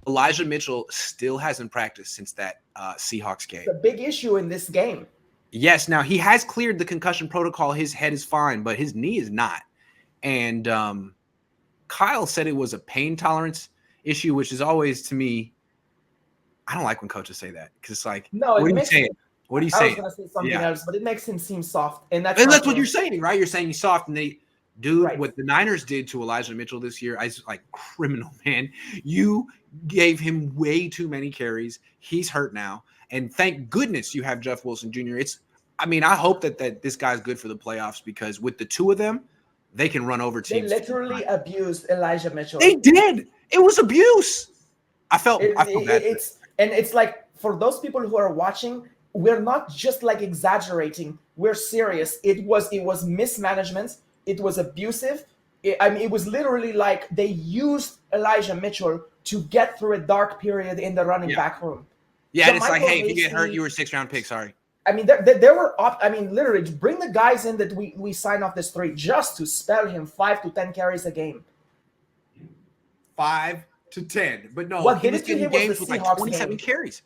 Elijah Mitchell still hasn't practiced since that Seahawks game. The big issue in this game. Yes, now he has cleared the concussion protocol. His head is fine, but his knee is not. And Kyle said it was a pain tolerance issue, which is always, to me, I don't like when coaches say that because it's like, no, what are you saying? What are you saying? I was going to say something else, but it makes him seem soft. And that's what you're saying, right? You're saying he's soft. And what the Niners did to Elijah Mitchell this year, I was like, criminal, man. You gave him way too many carries. He's hurt now. And thank goodness you have Jeff Wilson Jr. I hope that this guy's good for the playoffs because with the two of them, they can run over teams. They literally abused Elijah Mitchell. They did. It was abuse. I felt bad. It's like, for those people who are watching, we're not just like exaggerating. We're serious. It was mismanagement. It was abusive. It was literally like they used Elijah Mitchell to get through a dark period in the running back room. Yeah, and it's like, hey, if you get hurt, you were a 6th-round pick. Sorry. I mean, there were literally bring the guys in that we sign off this 3 just to spell him 5 to 10 carries a game. 5 to 10, but no, what he did was it to getting him was games the with like Seahawks 27 game. carries.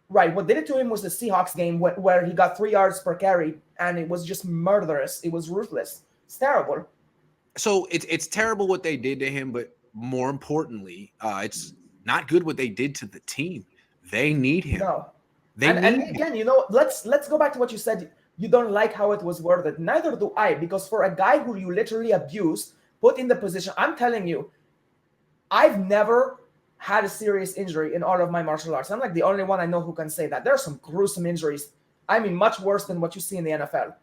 Right. What did it to him was the Seahawks game where he got 3 yards per carry, and it was just murderous. It was ruthless. It's terrible. So it's terrible what they did to him, but more importantly, it's not good what they did to the team. They need him. No. And again, let's go back to what you said. You don't like how it was worded. Neither do I, because for a guy who you literally abused, put in the position, I'm telling you, I've never had a serious injury in all of my martial arts. I'm like the only one I know who can say that. There are some gruesome injuries. I mean, much worse than what you see in the NFL.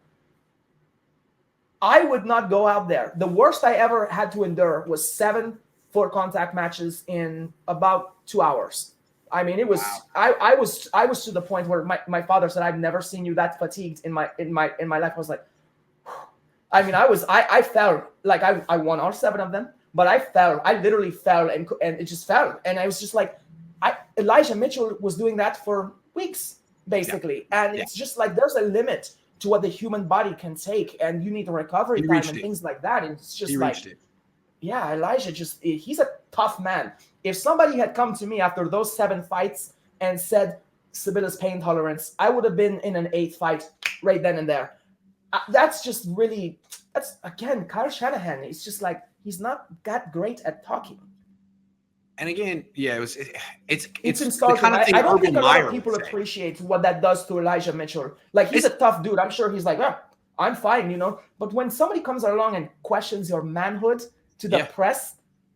I would not go out there. The worst I ever had to endure was 7 full contact matches in about 2 hours. I mean, it was. Wow. I was to the point where my father said, "I've never seen you that fatigued in my life." I was like, I mean, I fell like I won all 7 of them, but I fell. I literally fell and it just fell, and I was just like, Elijah Mitchell was doing that for weeks basically, and it's just like there's a limit to what the human body can take, and you need the recovery time and things like that, and it's just yeah, Elijah he's a tough man. If somebody had come to me after those 7 fights and said Sybilla's pain tolerance, I would have been in an 8th fight right then and there. That's again, Kyle Shanahan. It's just like, he's not that great at talking. And again, yeah, it's insulting. The kind of thing I don't think a lot Meyer of people appreciate what that does to Elijah Mitchell. Like, he's a tough dude. I'm sure he's like, I'm fine, But when somebody comes along and questions your manhood to the press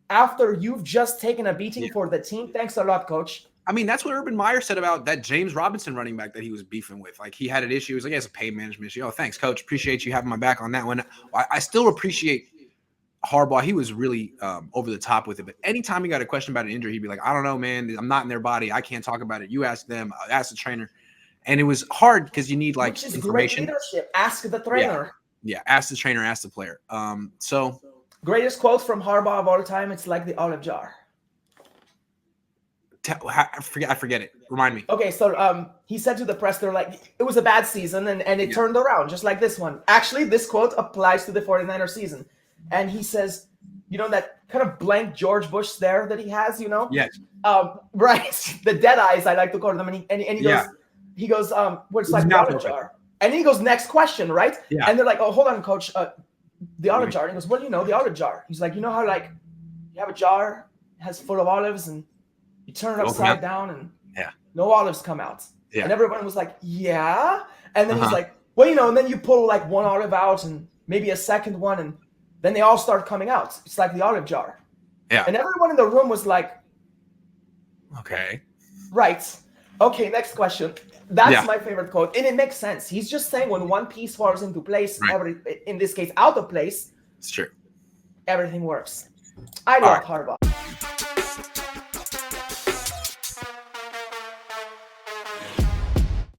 after you've just taken a beating for the team, thanks a lot, coach. I mean, that's what Urban Meyer said about that James Robinson running back that he was beefing with. Like, he had an issue. He was like, it's a pain management issue. Oh, thanks, coach. Appreciate you having my back on that one. I still appreciate Harbaugh. He was really over the top with it. But anytime he got a question about an injury, he'd be like, I don't know, man. I'm not in their body. I can't talk about it. You ask them. Ask the trainer. And it was hard because you need, like, which is information. Great leadership. Ask the trainer. Yeah, ask the trainer, ask the player. So greatest quote from Harbaugh of all time, it's like the olive jar. I forget it. Remind me. Okay, so he said to the press, they're like, it was a bad season, and it turned around, just like this one. Actually, this quote applies to the 49ers season. And he says, that kind of blank George Bush stare that he has, Yes. Right. The dead eyes, I like to call them. And he goes, what's like the olive jar? And then he goes, next question, right? Yeah. And they're like, oh, hold on, coach. The olive jar. And he goes, well, the olive jar. He's like, how, like, you have a jar, it has full of olives, and you turn it upside down, and no olives come out. Yeah. And everyone was like, yeah. And then he's like, well, and then you pull, like, one olive out and maybe a second one, and then they all start coming out. It's like the olive jar. Yeah. And everyone in the room was like, okay. Right. Okay, next question. That's my favorite quote. And it makes sense. He's just saying when one piece falls into place, in this case, out of place. It's true. Everything works. I love Harbaugh.